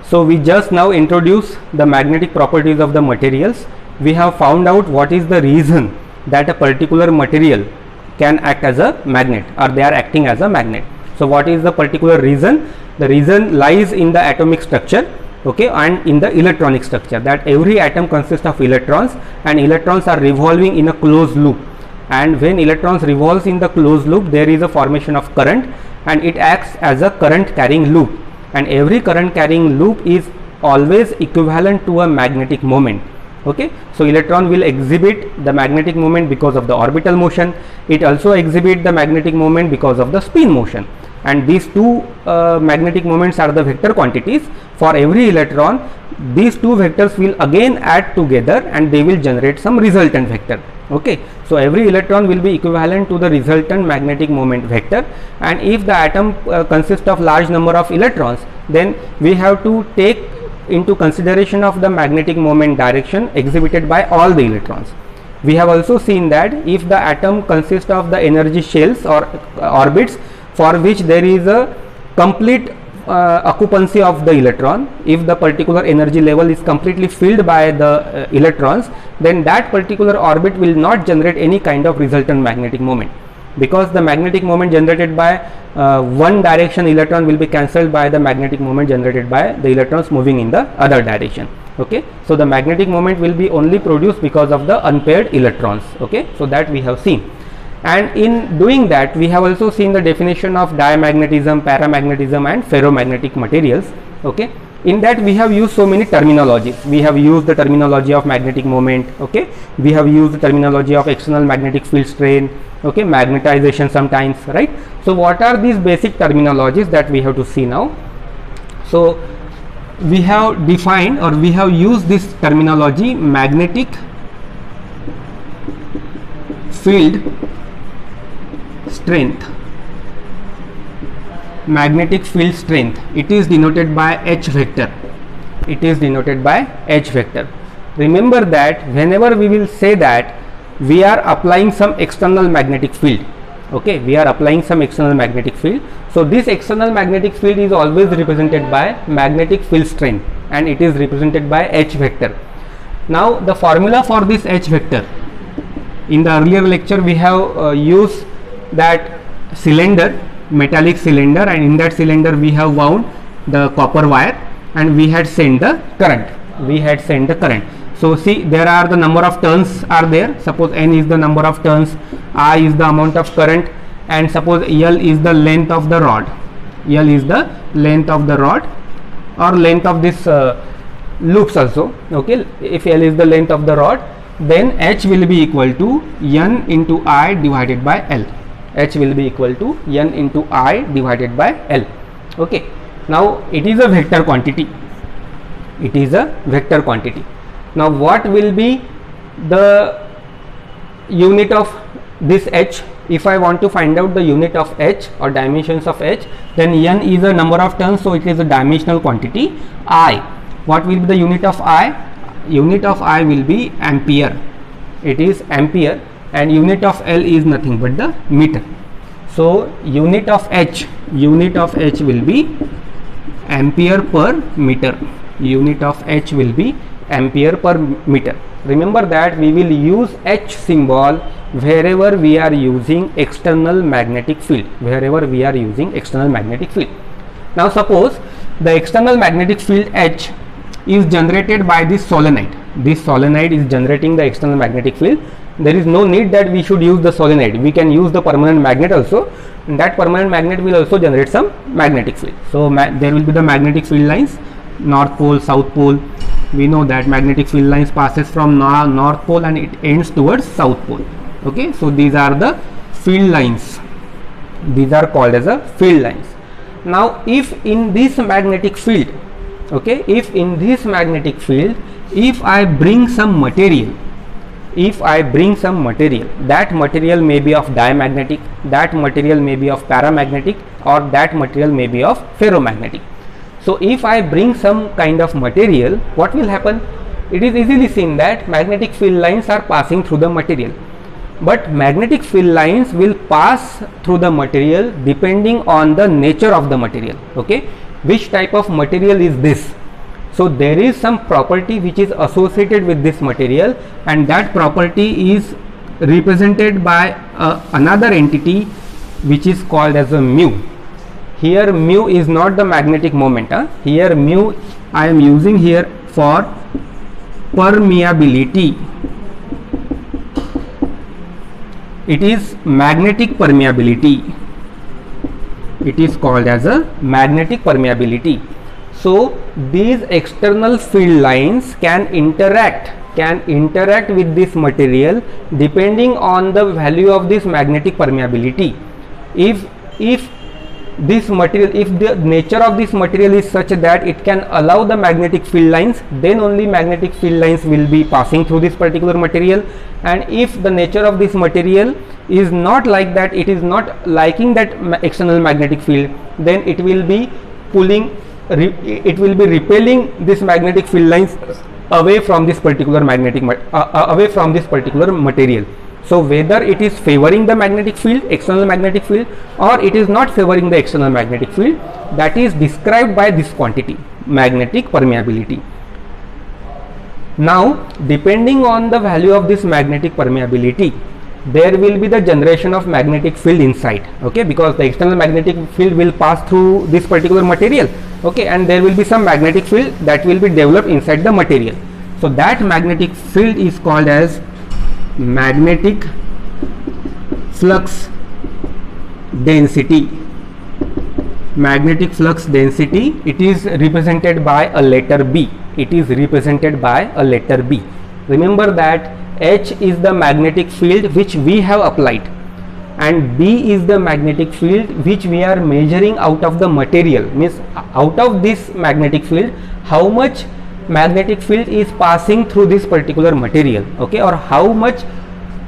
So we just now introduced the magnetic properties of the materials. We have found out what is the reason that a particular material can act as a magnet, or they are acting as a magnet. So what is the particular reason? The reason lies in the atomic structure, okay, and in the electronic structure, that every atom consists of electrons, and electrons are revolving in a closed loop, and when electrons revolves in the closed loop, there is a formation of current, and it acts as a current carrying loop, and every current carrying loop is always equivalent to a magnetic moment. Okay, so electron will exhibit the magnetic moment because of the orbital motion. It also exhibit the magnetic moment because of the spin motion, and these two magnetic moments are the vector quantities. For every electron, these two vectors will again add together and they will generate some resultant vector. Okay, so every electron will be equivalent to the resultant magnetic moment vector, and if the atom consists of large number of electrons, then we have to take into consideration of the magnetic moment direction exhibited by all the electrons. We have also seen that if the atom consists of the energy shells or orbits for which there is a complete occupancy of the electron, if the particular energy level is completely filled by the electrons, then that particular orbit will not generate any kind of resultant magnetic moment, because the magnetic moment generated by one direction electron will be cancelled by the magnetic moment generated by the electrons moving in the other direction. Okay, so the magnetic moment will be only produced because of the unpaired electrons. Okay, so that we have seen, and in doing that we have also seen the definition of diamagnetism, paramagnetism and ferromagnetic materials. Okay, in that we have used so many terminologies. We have used the terminology of magnetic moment. Okay, we have used the terminology of external magnetic field strain, okay, magnetization sometimes, right? So what are these basic terminologies that we have to see now? So we have defined, or we have used this terminology, magnetic field strength. Magnetic field strength, it is denoted by H vector. It is denoted by H vector. Remember that whenever we will say that we are applying some external magnetic field, okay, we are applying some external magnetic field, so this external magnetic field is always represented by magnetic field strength, and it is represented by H vector. Now the formula for this H vector, in the earlier lecture we have used that cylinder, metallic cylinder, and in that cylinder we have wound the copper wire and we had sent the current. So see, there are the number of turns are there. Suppose N is the number of turns, I is the amount of current, and suppose L is the length of the rod. L is the length of the rod, or length of this loops also. Okay, if L is the length of the rod, then H will be equal to N into I divided by L. H will be equal to N into I divided by L. Okay, now it is a vector quantity. It is a vector quantity. Now what will be the unit of this H? If I want to find out the unit of H or dimensions of H, then N is a number of turns, so it is a dimensional quantity. I, what will be the unit of I? Unit of I will be ampere. It is ampere, and unit of L is nothing but the meter. So unit of H will be ampere per meter. Unit of H will be ampere per meter. Remember that we will use H symbol wherever we are using external magnetic field. Wherever we are using external magnetic field. Now suppose the external magnetic field H is generated by this solenoid. This solenoid is generating the external magnetic field. There is no need that we should use the solenoid. We can use the permanent magnet also, and that permanent magnet will also generate some magnetic field. So there will be the magnetic field lines, north pole, south pole. We know that magnetic field lines passes from north pole and it ends towards south pole. Okay, so these are the field lines. These are called as a field lines. Now if in this magnetic field, okay, if in this magnetic field, if I bring some material, that material may be of diamagnetic, that material may be of paramagnetic, or that material may be of ferromagnetic. So if I bring some kind of material, what will happen? It is easily seen that magnetic field lines are passing through the material, but magnetic field lines will pass through the material depending on the nature of the material. Okay, which type of material is this? So there is some property which is associated with this material, and that property is represented by another entity which is called as a mu. Here mu is not the magnetic moment. Here mu I am using here for permeability. It is magnetic permeability. It is called as a magnetic permeability. So these external field lines can interact with this material depending on the value of this magnetic permeability. If this material, if the nature of this material is such that it can allow the magnetic field lines, then only magnetic field lines will be passing through this particular material. And if the nature of this material is not like that, it is not liking that external magnetic field, then it will be it will be repelling this magnetic field lines away from this particular away from this particular material. So whether it is favoring the magnetic field, external magnetic field, or it is not favoring the external magnetic field, that is described by this quantity, magnetic permeability. Now depending on the value of this magnetic permeability, there will be the generation of magnetic field inside, okay, because the external magnetic field will pass through this particular material, okay, and there will be some magnetic field that will be developed inside the material. So that magnetic field is called as magnetic flux density. Magnetic flux density, it is represented by a letter B. It is represented by a letter B. Remember that H is the magnetic field which we have applied, and B is the magnetic field which we are measuring out of the material. Means out of this magnetic field, how much magnetic field is passing through this particular material, okay, or how much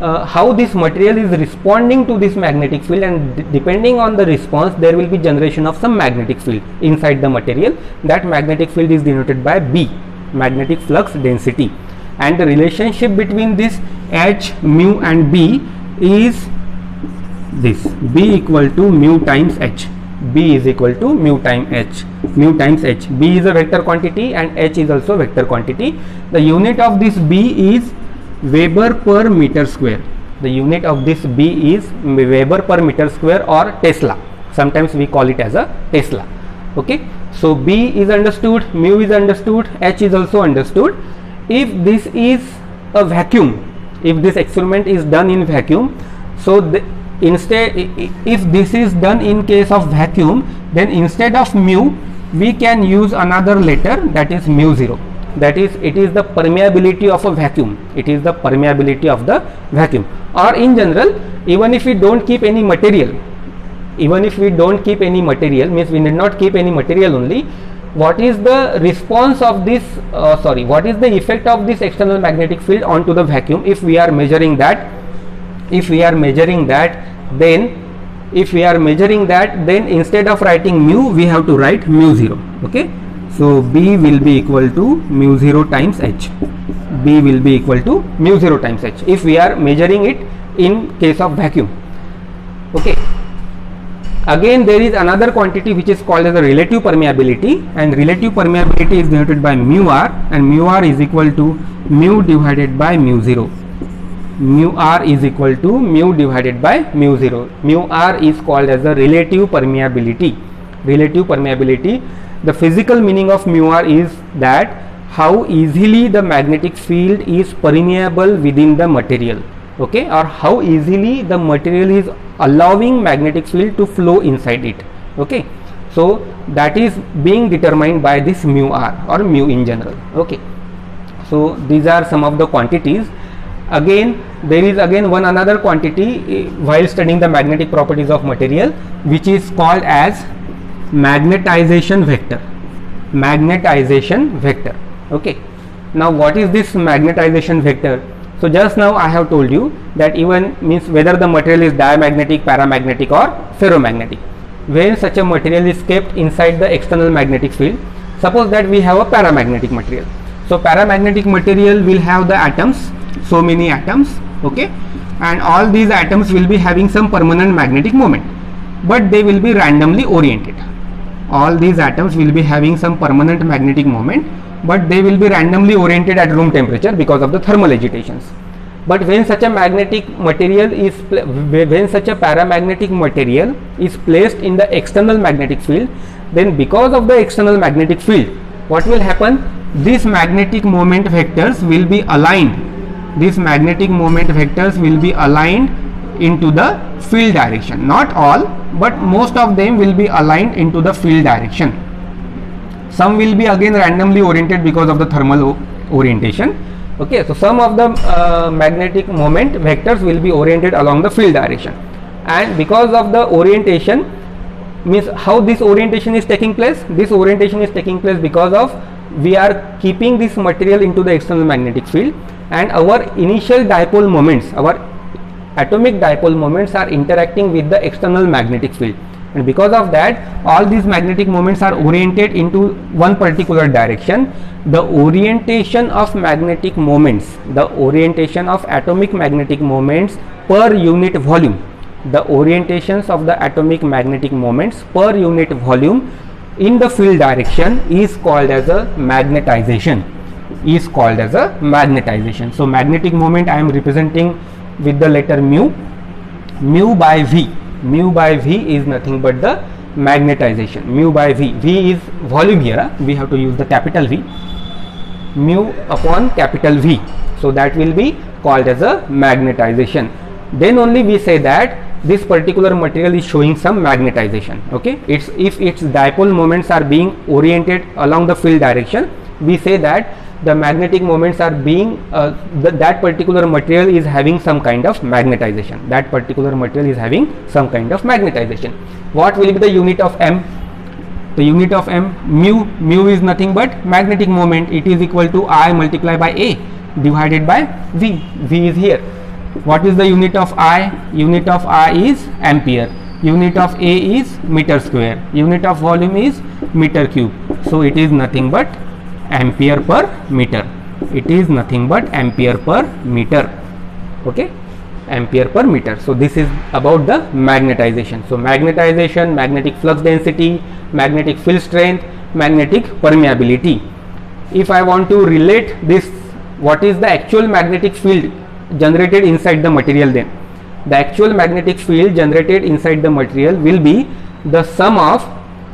how this material is responding to this magnetic field, and depending on the response there will be generation of some magnetic field inside the material. That magnetic field is denoted by B, magnetic flux density. And the relationship between this H, mu and B is this: B equal to mu times H. B is equal to mu times H. B is a vector quantity and H is also vector quantity. The unit of this B is Weber per meter square. The unit of this B is Weber per meter square, or Tesla. Sometimes we call it as a Tesla. Okay. So B is understood, mu is understood, H is also understood. If this is a vacuum, if this experiment is done in vacuum, so instead, if this is done in case of vacuum, then instead of mu we can use another letter, that is mu 0. That is, it is the permeability of a vacuum. It is the permeability of the vacuum. Or in general, even if we don't keep any material, means we need not keep any material only, what is the response of this what is the effect of this external magnetic field onto the vacuum? If we are measuring that, then instead of writing mu, we have to write mu 0. Okay, so B will be equal to mu 0 times H. B will be equal to mu 0 times H if we are measuring it in case of vacuum. Okay. Again, there is another quantity which is called as a relative permeability, and relative permeability is denoted by mu r, and mu r is equal to mu divided by mu 0. Mu r is equal to mu divided by mu 0. Mu r is called as a relative permeability. Relative permeability. The physical meaning of mu r is that how easily the magnetic field is permeable within the material, okay, or how easily the material is allowing magnetic field to flow inside it. Okay, so that is being determined by this mu r, or mu in general. Okay, so these are some of the quantities. Again, there is one another quantity while studying the magnetic properties of material, which is called as magnetization vector. Magnetization vector. Okay, now what is this magnetization vector? So just now I have told you that even means whether the material is diamagnetic, paramagnetic or ferromagnetic. When such a material is kept inside the external magnetic field, suppose that we have a paramagnetic material. So paramagnetic material will have the atoms, so many atoms, okay, and all these atoms will be having some permanent magnetic moment, but they will be randomly oriented. All these atoms will be having some permanent magnetic moment, but they will be randomly oriented at room temperature because of the thermal agitations. But when such a magnetic material is when such a paramagnetic material is placed in the external magnetic field, then because of the external magnetic field, what will happen? These magnetic moment vectors will be aligned. These magnetic moment vectors will be aligned into the field direction. Not all, but most of them will be aligned into the field direction. Some will be again randomly oriented because of the thermal orientation. Okay, so some of the magnetic moment vectors will be oriented along the field direction, and because of the orientation, means how this orientation is taking place. This orientation is taking place because of we are keeping this material into the external magnetic field, and our initial dipole moments, our atomic dipole moments are interacting with the external magnetic field, and because of that all these magnetic moments are oriented into one particular direction. The orientation of magnetic moments, the orientation of atomic magnetic moments per unit volume, the orientations of the atomic magnetic moments per unit volume in the field direction is called as a magnetization, is called as a magnetization. So magnetic moment I am representing with the letter mu. Mu by V, mu by V is nothing but the magnetization. Mu by V, V is volume here, we have to use the capital V, mu upon capital V, so that will be called as a magnetization. Then only we say that this particular material is showing some magnetization. Okay, it's if its dipole moments are being oriented along the field direction, we say that the magnetic moments are being that particular material is having some kind of magnetization. That particular material is having some kind of magnetization. What will be the unit of M? The unit of M, mu is nothing but magnetic moment. It is equal to I multiplied by A divided by V. V is here. What is the unit of I? Unit of I is ampere. Unit of A is meter square. Unit of volume is meter cube. So it is nothing but ampere per meter. It is nothing but ampere per meter. Okay, ampere per meter. So this is about the magnetization. So magnetization, magnetic flux density, magnetic field strength, magnetic permeability. If I want to relate this, what is the actual magnetic field generated inside the material, then the actual magnetic field generated inside the material will be the sum of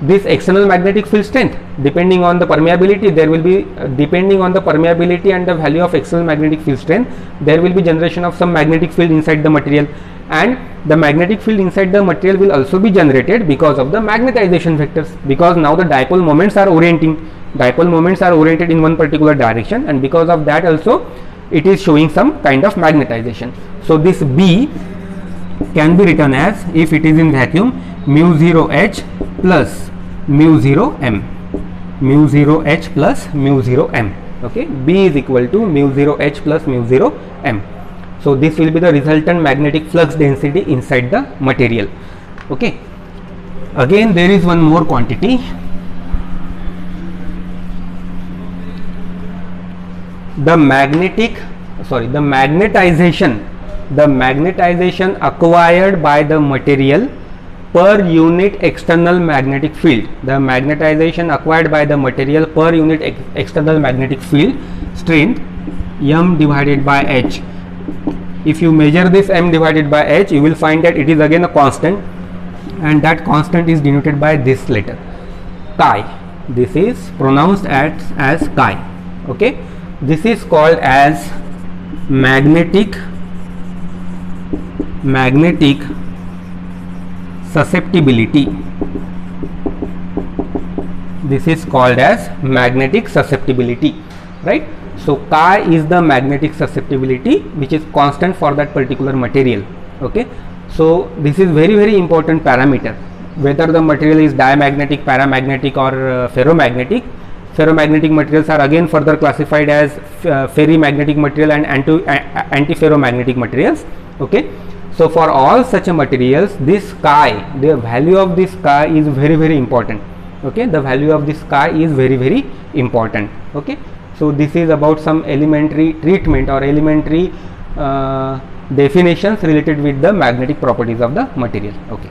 this external magnetic field strength. Depending on the permeability, there will be depending on the permeability and the value of external magnetic field strength, there will be generation of some magnetic field inside the material, and the magnetic field inside the material will also be generated because of the magnetization vectors, because now the dipole moments are orienting, dipole moments are oriented in one particular direction, and because of that also it is showing some kind of magnetization. So this B can be written as, if it is in vacuum, mu 0 H plus mu 0 M, mu 0 H plus mu 0 M. Okay, B is equal to mu 0 H plus mu 0 M. So this will be the resultant magnetic flux density inside the material. Okay, again there is one more quantity, the magnetization acquired by the material per unit external magnetic field. The magnetization acquired by the material per unit external magnetic field strength, M divided by H. If you measure this M divided by H, you will find that it is again a constant, and that constant is denoted by this letter chi. This is pronounced as chi. Okay, this is called as magnetic susceptibility. This is called as magnetic susceptibility, right? So chi is the magnetic susceptibility which is constant for that particular material. Okay, so this is very important parameter, whether the material is diamagnetic, paramagnetic or ferromagnetic. Ferromagnetic materials are again further classified as ferrimagnetic material and antiferromagnetic materials. Okay, so for all such a materials, this chi, the value of this chi is very important. Okay, the value of this chi is very important. Okay, so this is about some elementary treatment or elementary definitions related with the magnetic properties of the material. Okay.